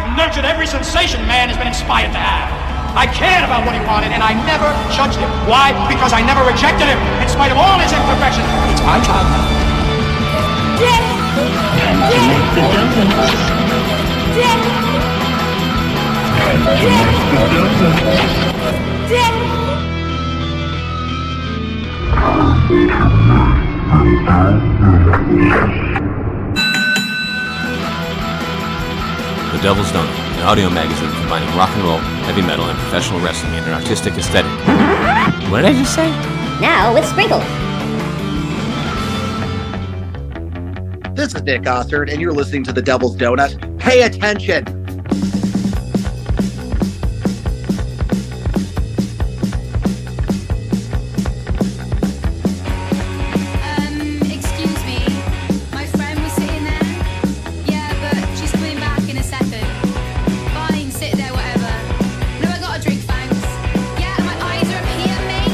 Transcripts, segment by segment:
I've nurtured every sensation man has been inspired to have. I cared about what he wanted, and I never judged him. Why? Because I never rejected him, in spite of all his imperfections. It's my child now. The Devil's Donut, an audio magazine combining rock and roll, heavy metal, and professional wrestling in an artistic aesthetic. What did I just say? Now with sprinkles. This is Nick Gossert, and you're listening to The Devil's Donut. Pay attention! Excuse me. My friend was sitting there. Yeah, but she's coming back in a second. Fine, sit there, whatever. No, I got a drink, thanks. Yeah, my eyes are up here, mate.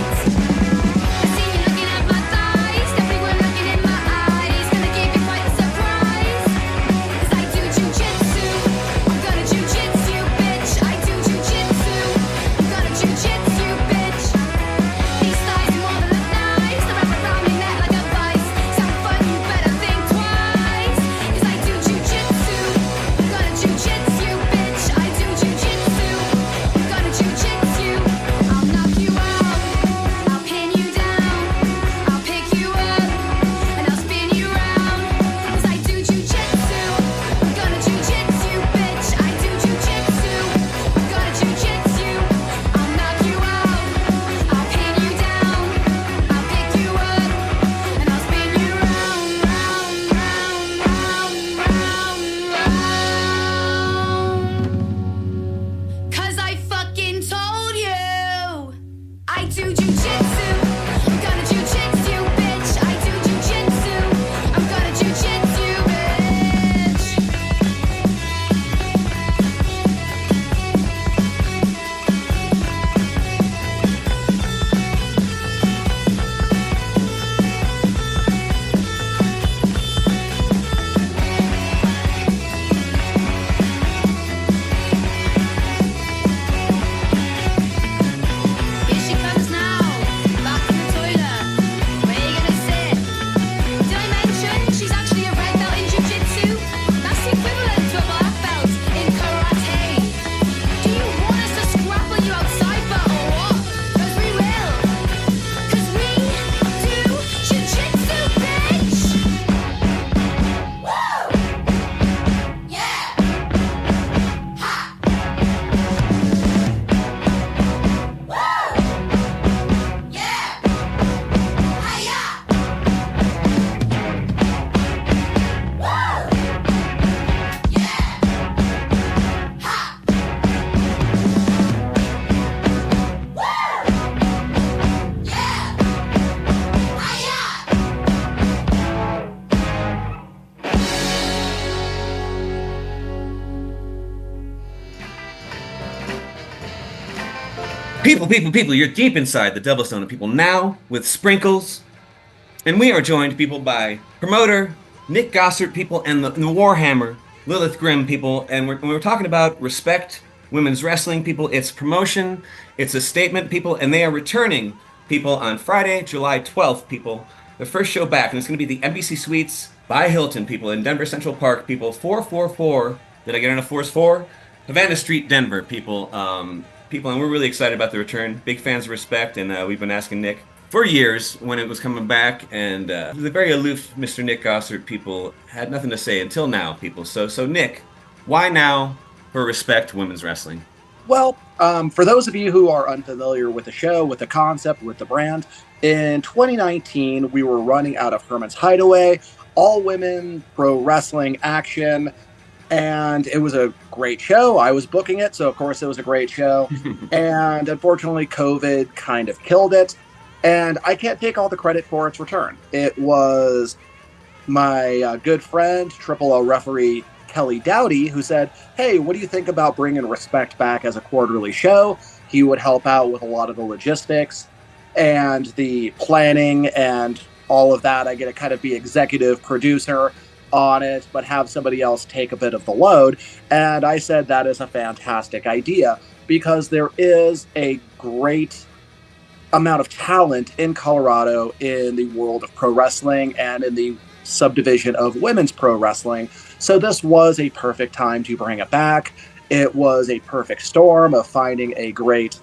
I see you looking at my thighs. Everyone looking in my eyes. Gonna give you quite a surprise. 'Cause I do jujitsu. I'm gonna jujitsu, bitch. I do jujitsu. I'm gonna jujitsu, bitch. These thighs more than look nice. They wrap around my neck like a vice. Sound fun, you better think twice. 'Cause I do jujitsu. I'm gonna jujitsu, bitch. I do jujitsu. I'm gonna jujitsu. I'll knock you out. I'll pin you down. I'll pick you up. And I'll spin you round. 'Cause I do jujitsu. I'm gonna jujitsu, bitch. I do jujitsu. I'm gonna jujitsu. I'll knock you out. I'll pin you down. I'll pick you up. And I'll spin you round, round, round, round, round, round. 'Cause I fucking told you. I do jujitsu. I'm gonna jujitsu, bitch. I do jujitsu. I'm gonna jujitsu, bitch. Here she comes now, back from the toilet. Where you gonna sit? Did I mention she's actually a red belt in jiu-jitsu? That's the equivalent to a black belt in karate. Do you want us to scrapple you outside, but or what? 'Cause we will. 'Cause we do jiu-jitsu, bitch. Woo! Yeah! Ha! Woo! Yeah! Hiya! Woo! Yeah! Ha! Woo! Yeah! Hiya! People, you're deep inside the Devil's Donut, people, now with sprinkles. And we are joined, people, by promoter Nick Gossert, people, and the Warhammer, Lilith Grimm, people. And we're talking about respect, women's wrestling, people. It's promotion, it's a statement, people, and they are returning, people, on Friday, July 12th, people. The first show back, and it's going to be the NBC Suites by Hilton, people, in Denver Central Park, people. 444, did I get on a force 4? Havana Street, Denver, people. People, and we're really excited about the return. Big fans of Respect, and we've been asking Nick for years when it was coming back, and the very aloof Mr. Nick Gossert, people, had nothing to say until now, people. So Nick, why now for Respect Women's Wrestling? Well, for those of you who are unfamiliar with the show, with the concept, with the brand, in 2019, we were running out of Herman's Hideaway, all women pro wrestling action, and it was a great show. I was booking it, so of course it was a great show. And unfortunately, COVID kind of killed it. And I can't take all the credit for its return. It was my good friend, Triple O referee Kelly Dowdy, who said, hey, what do you think about bringing Respect back as a quarterly show? He would help out with a lot of the logistics and the planning and all of that. I get to kind of be executive producer. on it, but have somebody else take a bit of the load. And I said that is a fantastic idea because there is a great amount of talent in Colorado in the world of pro wrestling and in the subdivision of women's pro wrestling. So this was a perfect time to bring it back. It was a perfect storm of finding a great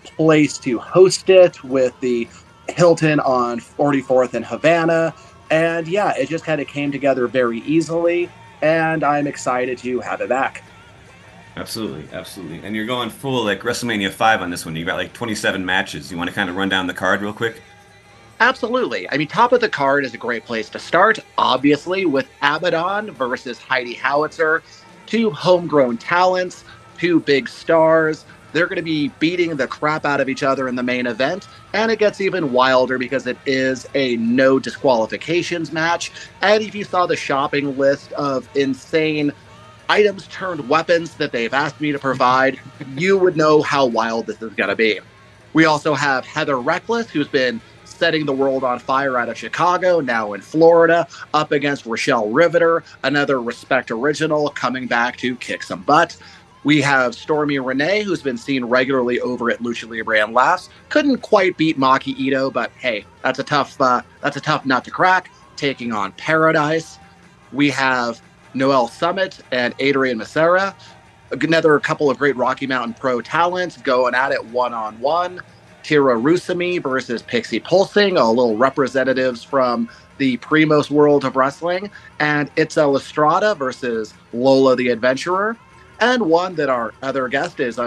place to host it with the Hilton on 44th and Havana. And yeah, it just kind of came together very easily, and I'm excited to have it back. Absolutely, absolutely. And you're going full like WrestleMania 5 on this one. You got like 27 matches. You want to kind of run down the card real quick? Absolutely. I mean, top of the card is a great place to start, obviously, with Abaddon versus Heidi Howitzer. Two homegrown talents, two big stars. They're going to be beating the crap out of each other in the main event, and it gets even wilder because it is a no disqualifications match. And if you saw the shopping list of insane items turned weapons that they've asked me to provide, you would know how wild this is going to be. We also have Heather Reckless, who's been setting the world on fire out of Chicago, now in Florida, up against Rochelle Riveter, another Respect original, coming back to kick some butt. We have Stormy Renee, who's been seen regularly over at Lucha Libre and Laughs. Couldn't quite beat Maki Ito, but hey, that's a tough nut to crack, taking on Paradise. We have Noelle Summit and Adrian Macera, another couple of great Rocky Mountain Pro talents going at it one-on-one. Tira Rusami versus Pixie Pulsing, a little representatives from the Primos world of wrestling. And Itzel Estrada versus Lola the Adventurer. And one that our other guest is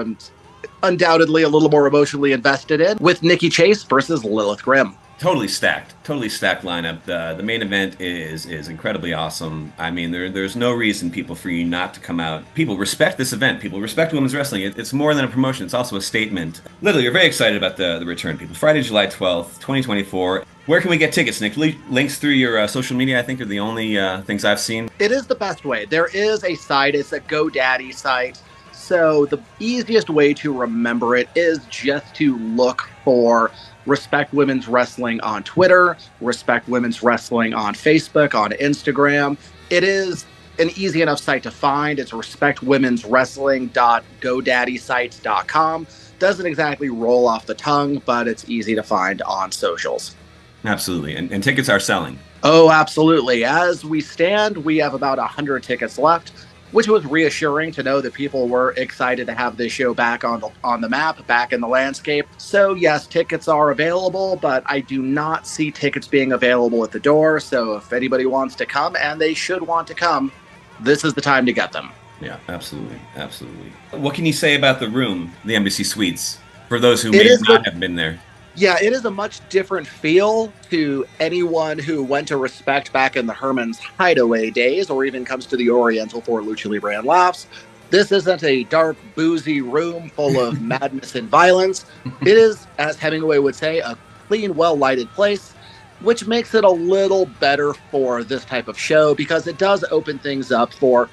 undoubtedly a little more emotionally invested in, with Nikki Chase versus Lilith Grimm. Totally stacked lineup. The main event is incredibly awesome. I mean, there's no reason for you not to come out. People respect this event. People respect women's wrestling. It's more than a promotion. It's also a statement. Literally, you're very excited about the return, people. Friday, July 12th, 2024. Where can we get tickets, Nick? Links through your social media, I think, are the only things I've seen. It is the best way. There is a site. It's a GoDaddy site. So the easiest way to remember it is just to look for Respect Women's Wrestling on Twitter, Respect Women's Wrestling on Facebook, on Instagram. It is an easy enough site to find. It's respectwomenswrestling.godaddysites.com. Doesn't exactly roll off the tongue, but it's easy to find on socials. Absolutely. And tickets are selling. Oh, absolutely. As we stand, we have about 100 tickets left, which was reassuring to know that people were excited to have this show back on the map, back in the landscape. So yes, tickets are available, but I do not see tickets being available at the door. So if anybody wants to come, and they should want to come, this is the time to get them. Yeah, absolutely. Absolutely. What can you say about the room, the Embassy Suites, for those who may not have been there? Yeah, it is a much different feel to anyone who went to Respect back in the Herman's Hideaway days, or even comes to the Oriental for Lucha Libre and Laughs. This isn't a dark, boozy room full of madness and violence. It is, as Hemingway would say, a clean, well-lighted place, which makes it a little better for this type of show because it does open things up for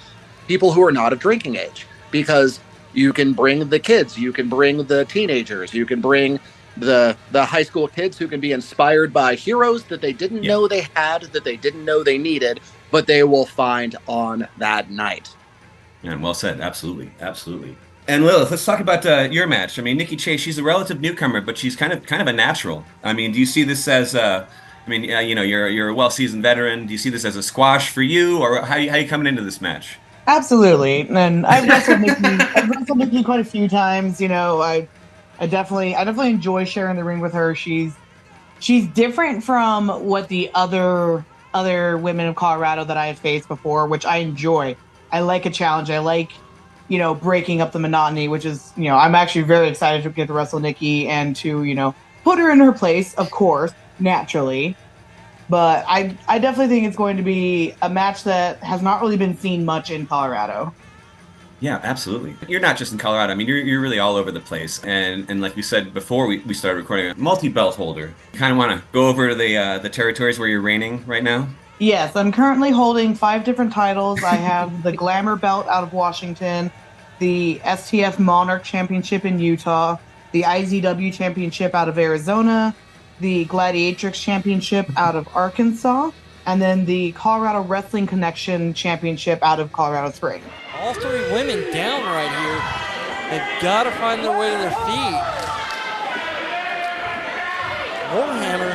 people who are not of drinking age. Because you can bring the kids, you can bring the teenagers, you can bring the high school kids who can be inspired by heroes that they didn't know they had, that they didn't know they needed, but they will find on that night. Yeah, well said. Absolutely. Absolutely. And Lilith, let's talk about your match. I mean, Nikki Chase, she's a relative newcomer, but she's kind of a natural. I mean, do you see this as you're a well-seasoned veteran. Do you see this as a squash for you, or how you coming into this match? Absolutely. And I've wrestled Nikki quite a few times. You know, I definitely enjoy sharing the ring with her. She's different from what the other women of Colorado that I have faced before, which I enjoy. I like a challenge. I like, breaking up the monotony, which is, I'm actually very excited to get to wrestle Nikki and to, put her in her place, of course, naturally. But I definitely think it's going to be a match that has not really been seen much in Colorado. Yeah, absolutely. You're not just in Colorado. I mean, you're really all over the place. And like we said before we started recording, a multi-belt holder. You kind of want to go over the territories where you're reigning right now? Yes, I'm currently holding 5 different titles. I have the Glamour Belt out of Washington, the STF Monarch Championship in Utah, the IZW Championship out of Arizona, the Gladiatrix Championship out of Arkansas, and then the Colorado Wrestling Connection Championship out of Colorado Springs. All three women down right here. They've got to find their way to their feet. Warhammer,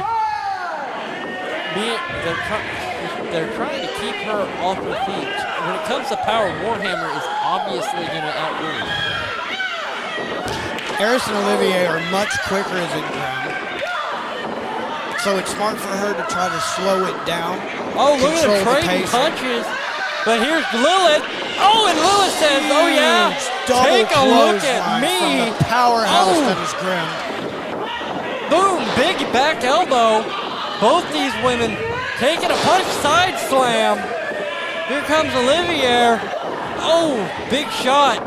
they're trying to keep her off her feet. When it comes to power, Warhammer is obviously going to outwin. Eris and Olivier are much quicker as in ground. So it's smart for her to try to slow it down. Oh, look at the trading punches. But here's Lilith. Oh, and Lilith says, oh yeah, take a look at me. From the powerhouse that is Grimm. Boom, big back elbow. Both these women taking a punch side slam. Here comes Olivier. Oh, big shot.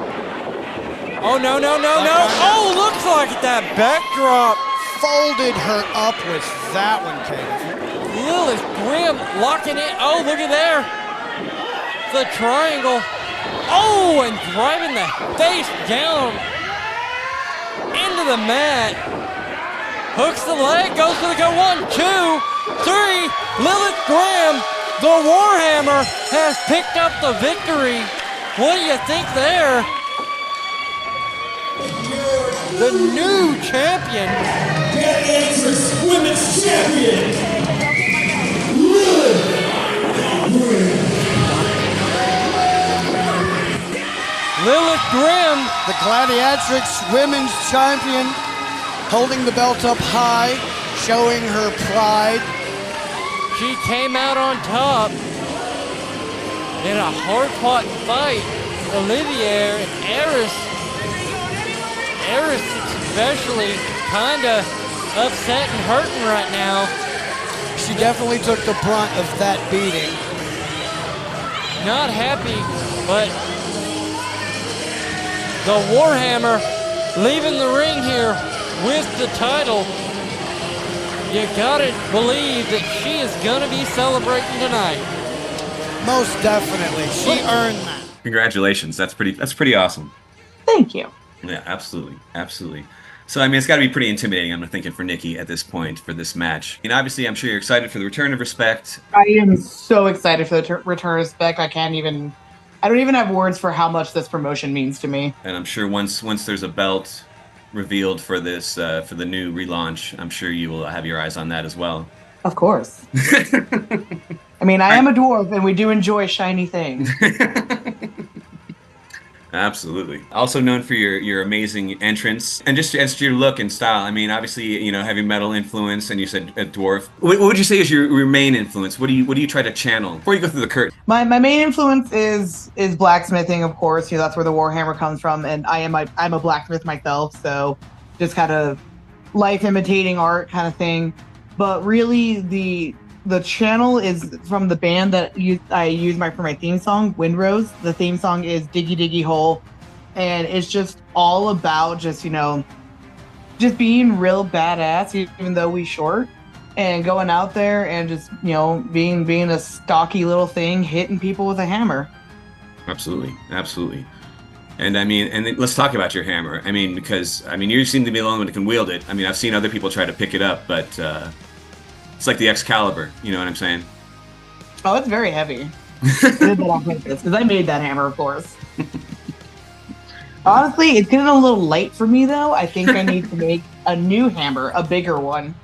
Oh, no. Oh, looks like that backdrop. Folded her up with that one, Kate. Lilith Grimm locking it. Oh, look at there. The triangle. Oh, and driving the face down into the mat. Hooks the leg, goes to the go. 1, 2, 3. Lilith Grimm, the Warhammer, has picked up the victory. What do you think there? The new champion. Women's champion, Lilith Grimm. Lilith Grimm, the Gladiatrix Women's Champion, holding the belt up high, showing her pride. she came out on top in a hard-fought fight. Olivier and Eris especially kind of upset and hurting right now. She definitely took the brunt of that beating. Not happy, but the Warhammer leaving the ring here with the title. You gotta believe that she is gonna be celebrating tonight. Most definitely, she earned that. Congratulations, that's pretty awesome. Thank you. Yeah, absolutely. So, I mean, it's got to be pretty intimidating, I'm thinking, for Nikki at this point for this match. And obviously, I'm sure you're excited for the return of respect. I am so excited for the return of respect. I don't even have words for how much this promotion means to me. And I'm sure once there's a belt revealed for this for the new relaunch, I'm sure you will have your eyes on that as well. Of course. I mean, I am a dwarf, and we do enjoy shiny things. Absolutely. Also known for your amazing entrance and just as your look and style. I mean, obviously, heavy metal influence, and you said a dwarf. What would you say is your main influence? What do you try to channel before you go through the curtain? My main influence is blacksmithing, of course. That's where the Warhammer comes from, and I'm a blacksmith myself, so just kind of life imitating art kind of thing. But really, the channel is from the band that I use for my theme song, Windrose. The theme song is Diggy Diggy Hole, and it's just all about just being real badass, even though we short, and going out there and just being a stocky little thing, hitting people with a hammer. Absolutely. And I mean, let's talk about your hammer. I mean, because you seem to be the only one that can wield it. I mean, I've seen other people try to pick it up, but it's like the Excalibur, you know what I'm saying? Oh, it's very heavy. Because I made that hammer, of course. Honestly, it's getting a little light for me, though. I think I need to make a new hammer, a bigger one.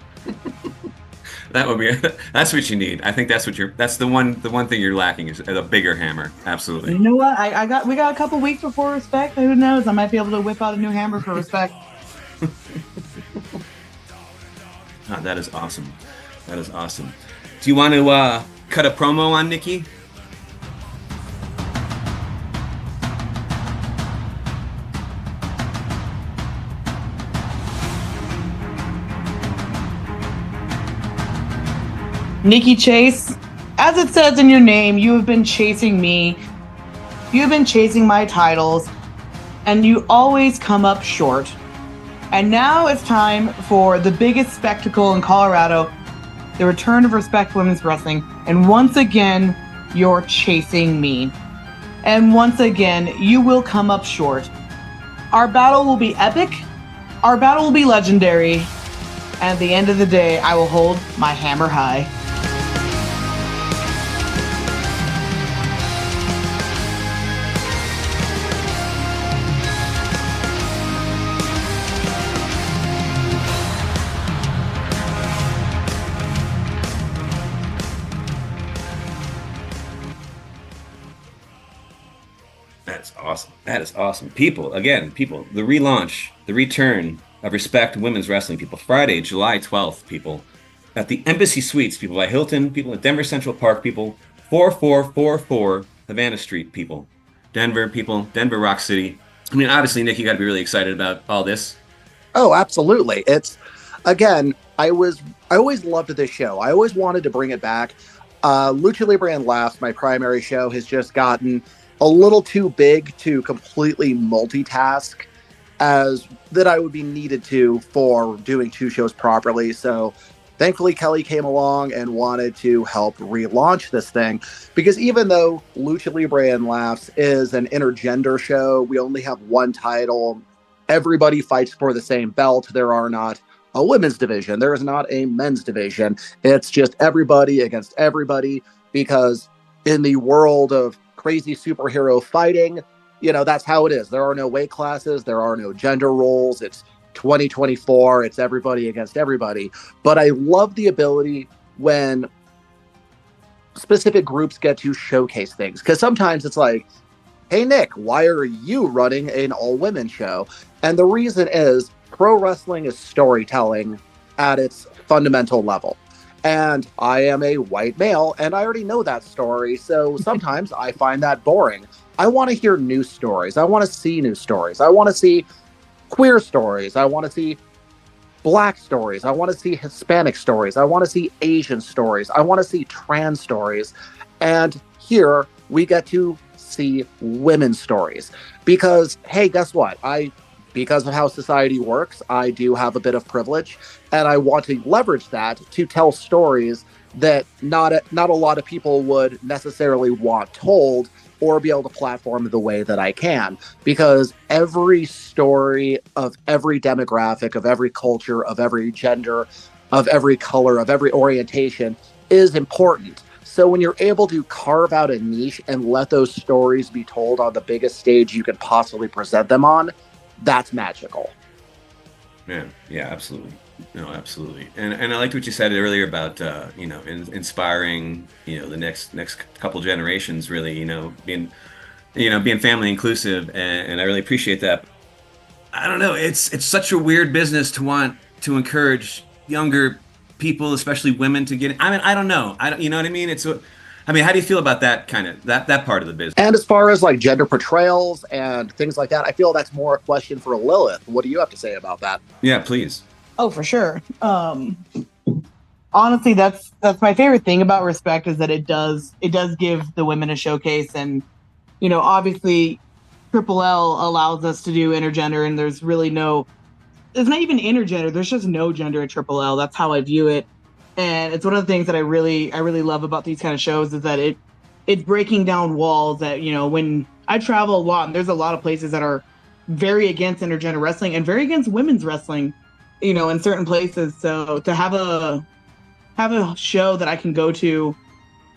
That's what you need. I think that's the one thing you're lacking is a bigger hammer. Absolutely. You know what? We got a couple weeks before Respect. Who knows? I might be able to whip out a new hammer for Respect. Oh, that is awesome. Do you want to cut a promo on Nikki? Nikki Chase, as it says in your name, you have been chasing me. You have been chasing my titles, and you always come up short. And now it's time for the biggest spectacle in Colorado, the return of Respect Women's Wrestling. And once again, you're chasing me. And once again, you will come up short. Our battle will be epic. Our battle will be legendary. And at the end of the day, I will hold my hammer high. awesome. That is awesome. People, the relaunch, the return of Respect Women's Wrestling, people. Friday, July 12th, people. At the Embassy Suites, people, by Hilton, people at Denver Central Park, people. 4444 Havana Street, people. Denver, people. Denver, Rock City. I mean, obviously, Nick, you got to be really excited about all this. Oh, absolutely. It's, again, I always loved this show. I always wanted to bring it back. Lucha Libre and Laughs, my primary show, has just gotten a little too big to completely multitask as that I would be needed to for doing two shows properly. So thankfully, Kelly came along and wanted to help relaunch this thing, because even though Lucha Libre and Laughs is an intergender show, we only have one title. Everybody fights for the same belt. There are not a women's division. There is not a men's division. It's just everybody against everybody, because in the world of crazy superhero fighting, that's how it is. There are no weight classes. There are no gender roles. It's 2024. It's everybody against everybody. But I love the ability when specific groups get to showcase things, because sometimes it's like, hey, Nick, why are you running an all-women show? And the reason is pro wrestling is storytelling at its fundamental level. And I am a white male, and I already know that story, so sometimes I find that boring. I want to hear new stories. I want to see new stories. I want to see queer stories. I want to see Black stories. I want to see Hispanic stories. I want to see Asian stories. I want to see trans stories. And here we get to see women's stories, because, hey, guess what? Because of how society works, I do have a bit of privilege, and I want to leverage that to tell stories that not a lot of people would necessarily want told or be able to platform the way that I can, because every story of every demographic, of every culture, of every gender, of every color, of every orientation is important. So when you're able to carve out a niche and let those stories be told on the biggest stage you can possibly present them on, that's magical. Man, yeah, absolutely. No, absolutely. And I liked what you said earlier about inspiring the next couple generations, really, being family inclusive, and I really appreciate that. I don't know, it's such a weird business to want to encourage younger people, especially women, to get in. I mean, I don't know. You know what I mean? How do you feel about that kind of that part of the business? And as far as like gender portrayals and things like that, I feel that's more a question for Lilith. What do you have to say about that? Yeah, please. Oh, for sure. Honestly, that's my favorite thing about Respect, is that it does give the women a showcase, and obviously Triple L allows us to do intergender, and there's not even intergender. There's just no gender at Triple L. That's how I view it. And it's one of the things that I really love about these kind of shows, is that it's breaking down walls that, when I travel a lot, and there's a lot of places that are very against intergender wrestling and very against women's wrestling, in certain places. So to have a show that I can go to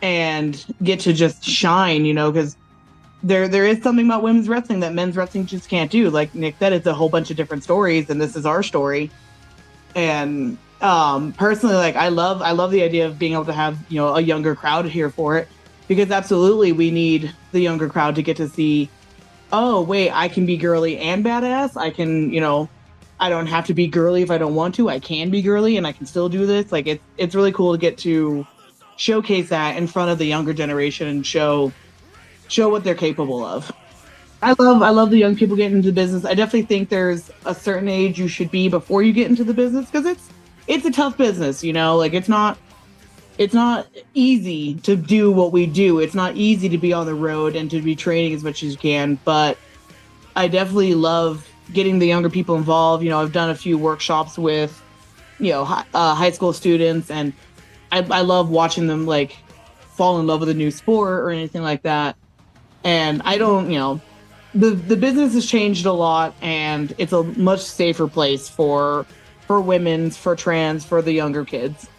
and get to just shine, because there is something about women's wrestling that men's wrestling just can't do. Like Nick said, it's a whole bunch of different stories, and this is our story. And personally, like I love the idea of being able to have a younger crowd here for it, because absolutely we need the younger crowd to get to see, oh wait, I can be girly and badass. I can I don't have to be girly if I don't want to. I can be girly and I can still do this. Like it's really cool to get to showcase that in front of the younger generation and show what they're capable of. I love the young people getting into the business. I definitely think there's a certain age you should be before you get into the business, because it's a tough business, like it's not easy to do what we do. It's not easy to be on the road and to be training as much as you can, but I definitely love getting the younger people involved. I've done a few workshops with, high school students, and I love watching them like fall in love with a new sport or anything like that. And I don't, the business has changed a lot, and it's a much safer place for women, for trans, for the younger kids.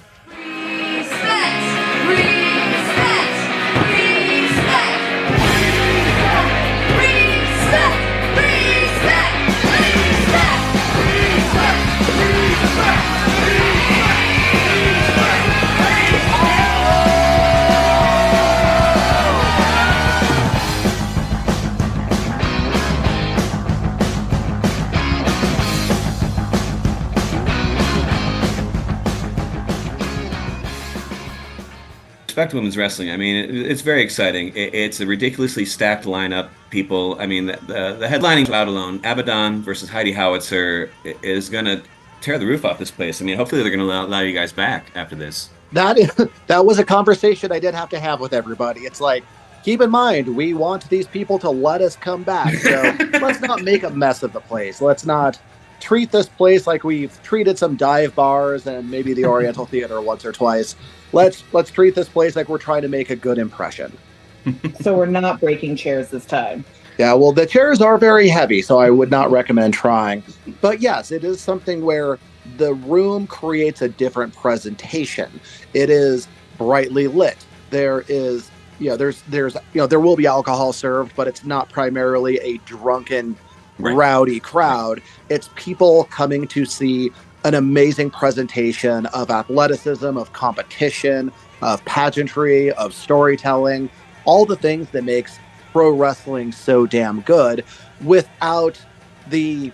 Respect Women's Wrestling. I mean, it's very exciting. It's a ridiculously stacked lineup. People, I mean, the headlining out alone, Abaddon versus Heidi Howitzer is going to tear the roof off this place. I mean, hopefully they're going to allow you guys back after this. That was a conversation I did have to have with everybody. It's like, keep in mind, we want these people to let us come back. So let's not make a mess of the place. Let's not treat this place like we've treated some dive bars and maybe the Oriental Theater once or twice. Let's treat this place like we're trying to make a good impression. So we're not breaking chairs this time. Yeah, well, the chairs are very heavy, so I would not recommend trying. But yes, it is something where the room creates a different presentation. It is brightly lit. There is, there's, there will be alcohol served, but it's not primarily a drunken, rowdy crowd. It's people coming to see an amazing presentation of athleticism, of competition, of pageantry, of storytelling, all the things that makes pro wrestling so damn good without a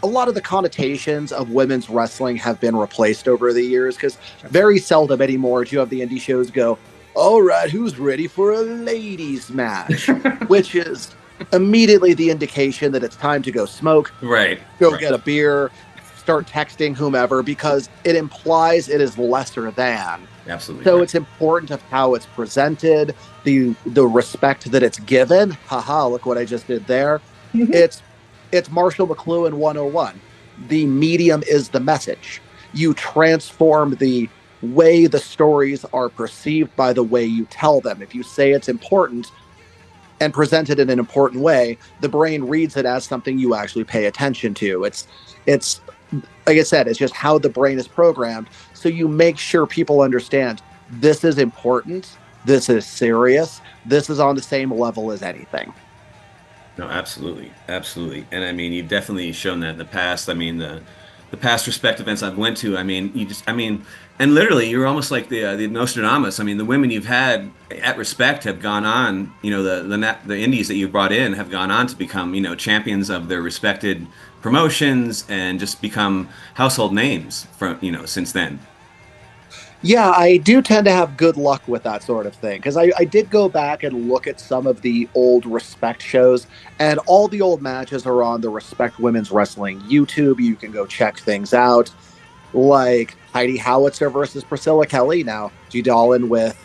lot of the connotations of women's wrestling have been replaced over the years, because very seldom anymore do you have the indie shows go, all right, who's ready for a ladies match? Which is immediately the indication that it's time to go smoke, go get a beer, start texting whomever, because it implies it is lesser than. Absolutely. So it's important of how it's presented, the respect that it's given. Haha, look what I just did there. It's Marshall McLuhan 101. The medium is the message. You transform the way the stories are perceived by the way you tell them. If you say it's important and present it in an important way, the brain reads it as something you actually pay attention to. It's like I said, it's just how the brain is programmed. So you make sure people understand this is important, this is serious, this is on the same level as anything. No, absolutely. Absolutely. And I mean, you've definitely shown that in the past. I mean, the past Respect events I've went to, I mean, and literally you're almost like the Nostradamus. I mean, the women you've had at Respect have gone on, the indies that you've brought in have gone on to become, champions of their respected promotions and just become household names from, since then. Yeah, I do tend to have good luck with that sort of thing, because I did go back and look at some of the old Respect shows, and all the old matches are on the Respect Women's Wrestling YouTube. You can go check things out, like Heidi Howitzer versus Priscilla Kelly, now G. Dolan with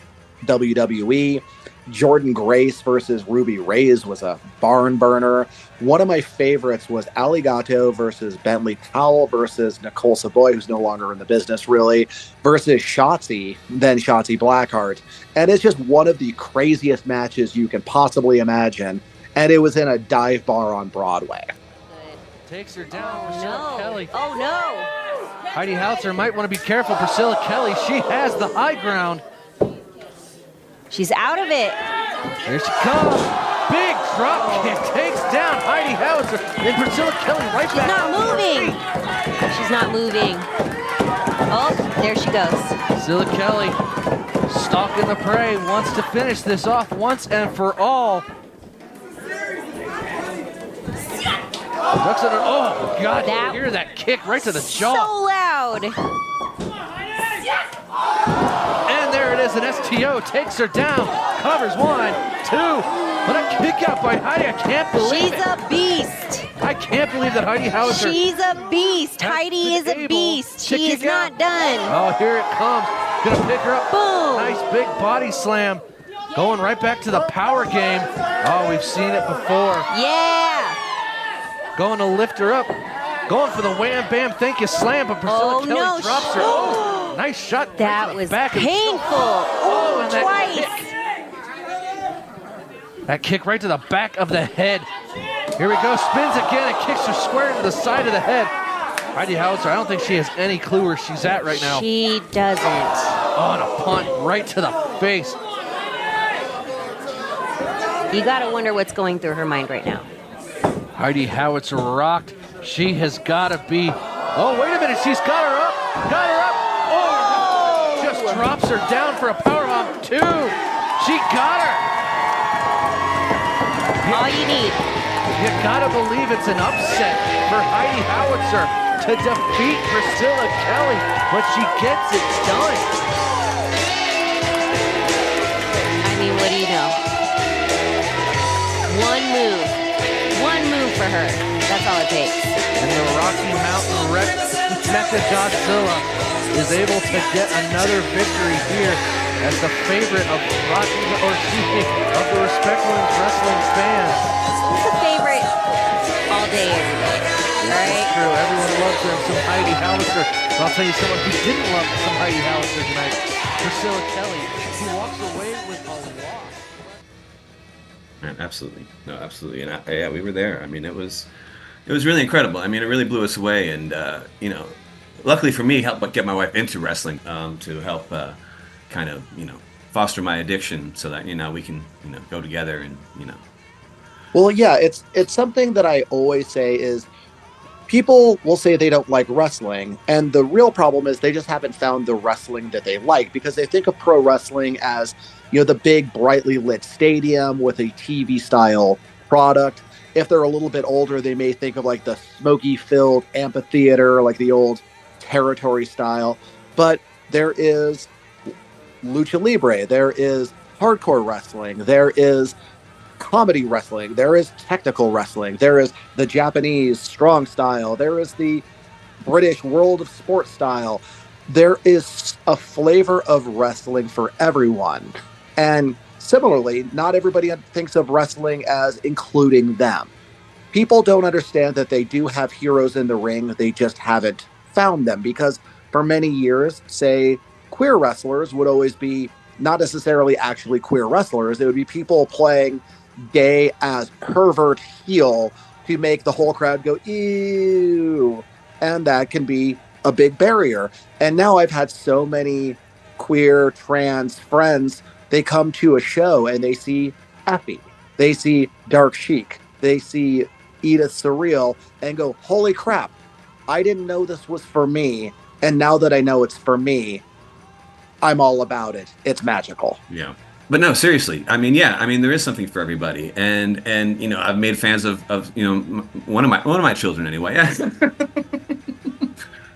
WWE. Jordan Grace versus Ruby Reyes was a barn burner. One of my favorites was Aligato versus Bentley Powell versus Nicole Savoy, who's no longer in the business, really, versus Shotzi, then Shotzi Blackheart. And it's just one of the craziest matches you can possibly imagine. And it was in a dive bar on Broadway. Takes her down, Priscilla Kelly. Oh, no. Heidi Howitzer might want to be careful. Priscilla Kelly, she has the high ground. She's out of it. Here she comes. Big drop kick takes down Heidi Howitzer. And Priscilla Kelly right She's back. not moving. She's not moving. Oh, there she goes. Priscilla Kelly, stalking the prey, wants to finish this off once and for all. Oh, God, you hear that kick right to the jaw. So loud. And there it is, an STO takes her down, covers 1, 2, but a kick out by Heidi, I can't believe it. She's a beast. I can't believe that Heidi Howitzer. She's a beast. Heidi is a beast. She is not done. Oh, here it comes. Gonna pick her up. Boom. Nice big body slam. Going right back to the power game. Oh, we've seen it before. Yeah. Going to lift her up. Going for the wham bam thank you slam, but Priscilla Kelly drops her. Oh, nice shot. That right was back painful. Oh, and twice. That kick right to the back of the head. Here we go. Spins again and kicks her square to the side of the head. Heidi Howitzer, I don't think she has any clue where she's at right now. She doesn't. Oh, and a punt right to the face. You gotta wonder what's going through her mind right now. Heidi Howitzer rocked. She has got to be. Oh, wait a minute. She's got her up. Got her up. Oh, just drops her down for a powerbomb. 2. She got her. All you need. You got to believe it's an upset for Heidi Howitzer to defeat Priscilla Kelly, but she gets it done. for her. That's all it takes. And the Rocky Mountain Mecha Godzilla is able to get another victory here as the favorite of of the Respect Women's Wrestling fans. He's a favorite all day, every day. All right? True, everyone loves her some Heidi Howitzer. But I'll tell you someone who didn't love some Heidi Howitzer tonight, Priscilla Kelly, who walks away with a loss. Man, absolutely. No, absolutely. And yeah, we were there. I mean, it was really incredible. I mean, it really blew us away. And, luckily for me, helped get my wife into wrestling to help kind of, foster my addiction so that, we can, go together and, Well, yeah, it's something that I always say is people will say they don't like wrestling, and the real problem is they just haven't found the wrestling that they like, because they think of pro wrestling as, the big brightly lit stadium with a TV style product. If they're a little bit older, they may think of like the smoky filled amphitheater, like the old territory style. But there is lucha libre, there is hardcore wrestling, there is comedy wrestling, there is technical wrestling, there is the Japanese strong style, there is the British world of sport style. There is a flavor of wrestling for everyone. And similarly, not everybody thinks of wrestling as including them. People don't understand that they do have heroes in the ring, they just haven't found them, because for many years, say, queer wrestlers would always be not necessarily actually queer wrestlers, it would be people playing gay as pervert heel to make the whole crowd go ew, and that can be a big barrier. And now I've had so many queer trans friends, they come to a show and they see Effie, they see Dark Chic, they see Edith Surreal and go, holy crap, I didn't know this was for me, and now that I know it's for me, I'm all about it. It's magical. Yeah. But no, seriously. I mean, yeah. I mean, there is something for everybody, and I've made fans of one of my children anyway.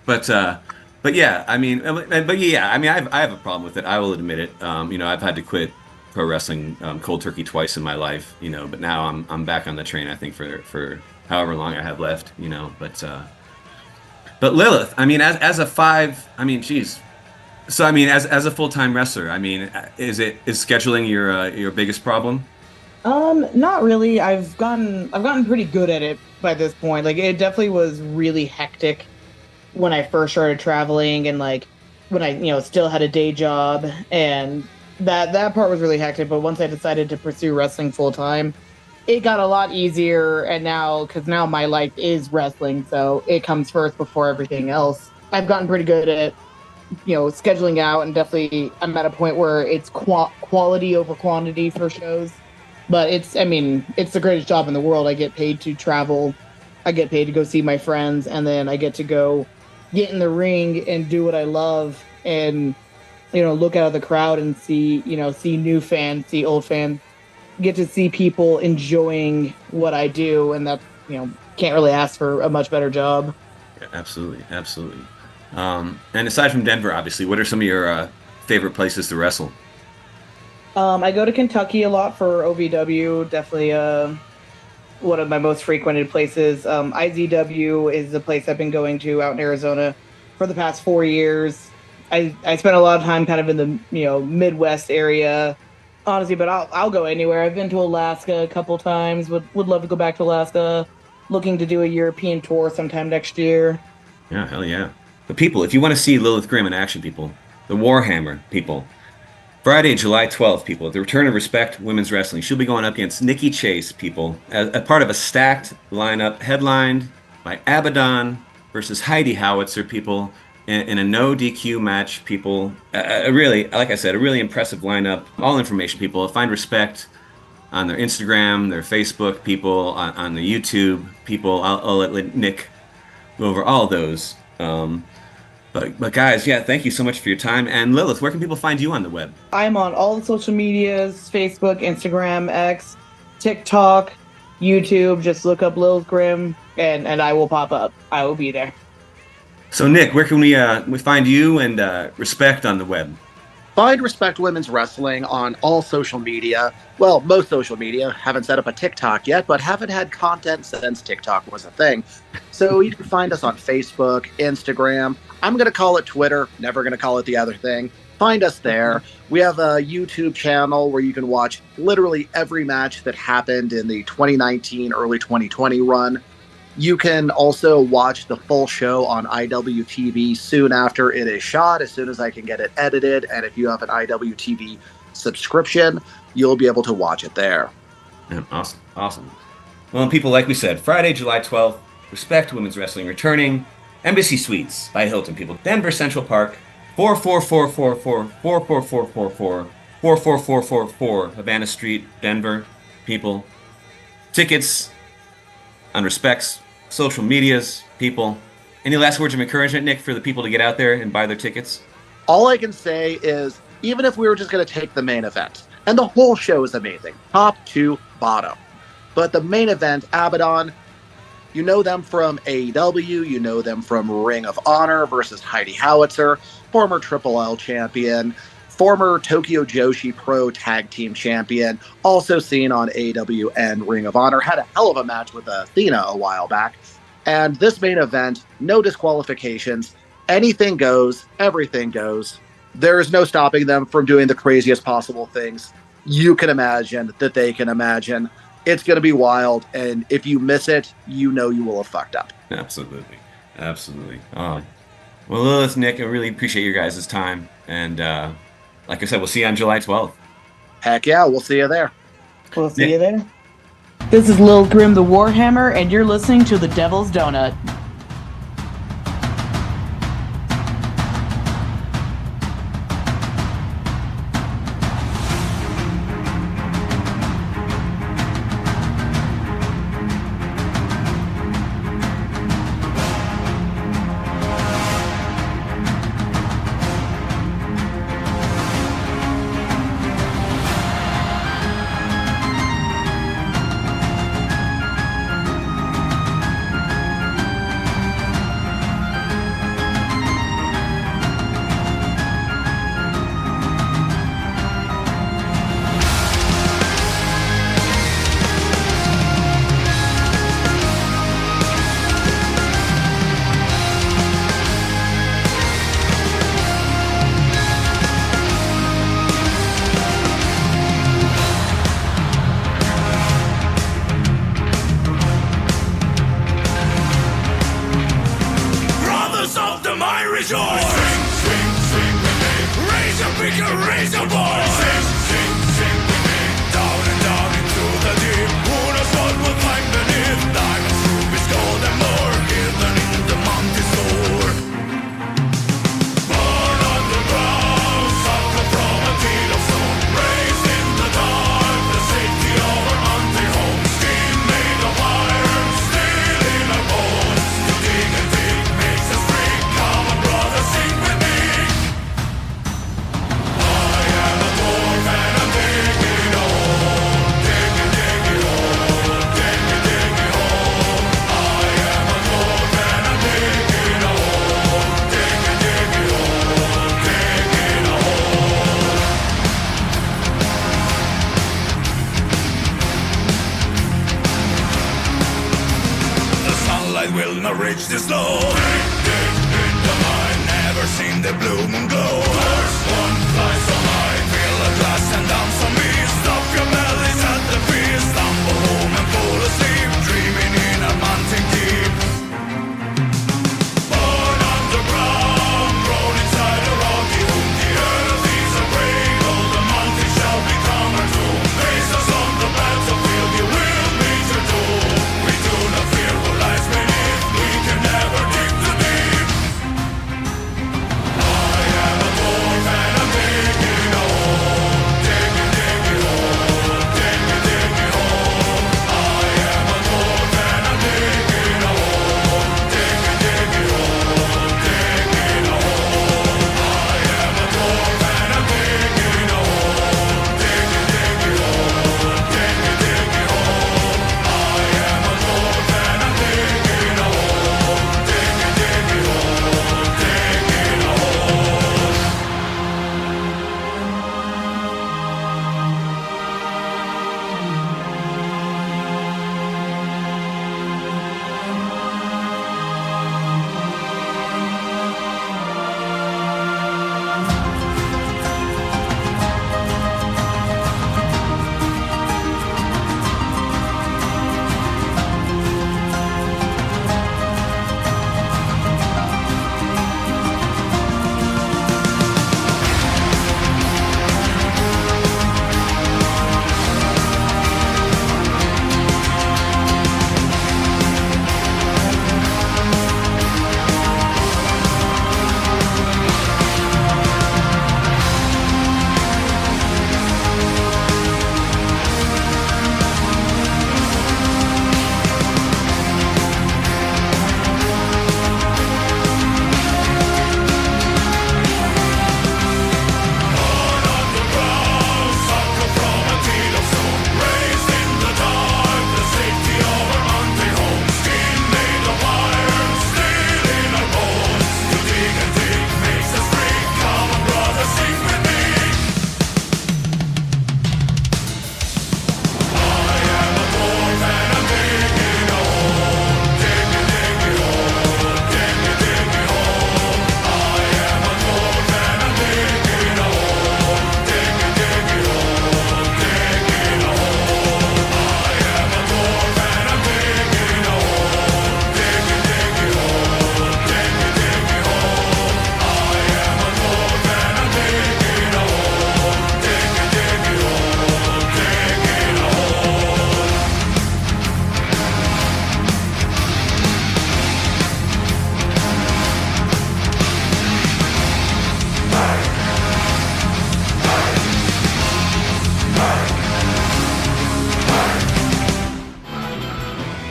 but yeah. I mean, I have a problem with it. I will admit it. I've had to quit pro wrestling cold turkey twice in my life. But now I'm back on the train. I think for however long I have left. But Lilith, I mean, as a geez. So I mean, as a full-time wrestler, I mean, is scheduling your biggest problem? Not really. I've gotten pretty good at it by this point. Like, it definitely was really hectic when I first started traveling, and like when I still had a day job, and that part was really hectic. But once I decided to pursue wrestling full time, it got a lot easier. And because now my life is wrestling, so it comes first before everything else. I've gotten pretty good at scheduling out, and definitely I'm at a point where it's quality over quantity for shows. But it's the greatest job in the world. I get paid to travel, I get paid to go see my friends, and then I get to go get in the ring and do what I love, and look out of the crowd and see new fans, see old fans, get to see people enjoying what I do, and that can't really ask for a much better job. Yeah, absolutely. And aside from Denver, obviously, what are some of your favorite places to wrestle? I go to Kentucky a lot for OVW. Definitely one of my most frequented places. IZW is the place I've been going to out in Arizona for the past 4 years. I spent a lot of time kind of in the Midwest area, honestly, but I'll go anywhere. I've been to Alaska a couple times. Would love to go back to Alaska. Looking to do a European tour sometime next year. Yeah, hell yeah. But people, if you want to see Lilith Grimm in action, people, the Warhammer, people, Friday, July 12th, people, at the Return of Respect Women's Wrestling, she'll be going up against Nikki Chase, people, as a part of a stacked lineup headlined by Abaddon versus Heidi Howitzer, people, in a no DQ match, people. Really, like I said, a really impressive lineup. All information, people. Find Respect on their Instagram, their Facebook, people, on the YouTube, people. I'll let Nick go over all those. But guys, yeah, thank you so much for your time. And Lilith, where can people find you on the web? I'm on all the social medias, Facebook, Instagram, X, TikTok, YouTube. Just look up Lilith Grimm, and I will pop up. I will be there. So Nick, where can we find you and Respect on the web? Find Respect Women's Wrestling on all social media. Well, most social media. Haven't set up a TikTok yet, but haven't had content since TikTok was a thing. So you can find us on Facebook, Instagram. I'm going to call it Twitter. Never going to call it the other thing. Find us there. We have a YouTube channel where you can watch literally every match that happened in the 2019, early 2020 run. You can also watch the full show on IWTV soon after it is shot, as soon as I can get it edited. And if you have an IWTV subscription, you'll be able to watch it there. Yeah, awesome. Well, people, like we said, Friday, July 12th, Respect Women's Wrestling returning. Embassy Suites by Hilton, people. Denver Central Park, 44444 Havana Street, Denver, people. Tickets on Respect's social medias, people. Any last words of encouragement, Nick, for the people to get out there and buy their tickets? All I can say is, even if we were just going to take the main event, and the whole show is amazing, top to bottom, but the main event, Abaddon, you know them from AEW, you know them from Ring of Honor versus Heidi Howitzer, former Triple L champion, former Tokyo Joshi Pro Tag Team champion, also seen on AEW and Ring of Honor, had a hell of a match with Athena a while back. And this main event, no disqualifications, anything goes, everything goes. There is no stopping them from doing the craziest possible things you can imagine that they can imagine. It's going to be wild, and if you miss it, you know you will have fucked up. Absolutely. Well, Lilith, Nick, I really appreciate your guys' time, and like I said, we'll see you on July 12th. Heck yeah, we'll see you there. We'll see you there. This is Lilith Grimm, the Warhammer, and you're listening to The Devil's Donut.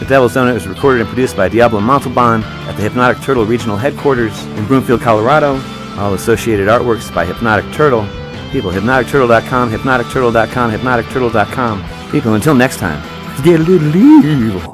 The Devil's Donut is recorded and produced by Diablo and Montalban at the Hypnotic Turtle Regional Headquarters in Broomfield, Colorado. All associated artworks by Hypnotic Turtle. People, hypnoticturtle.com, hypnoticturtle.com, hypnoticturtle.com. People, until next time, get a little evil.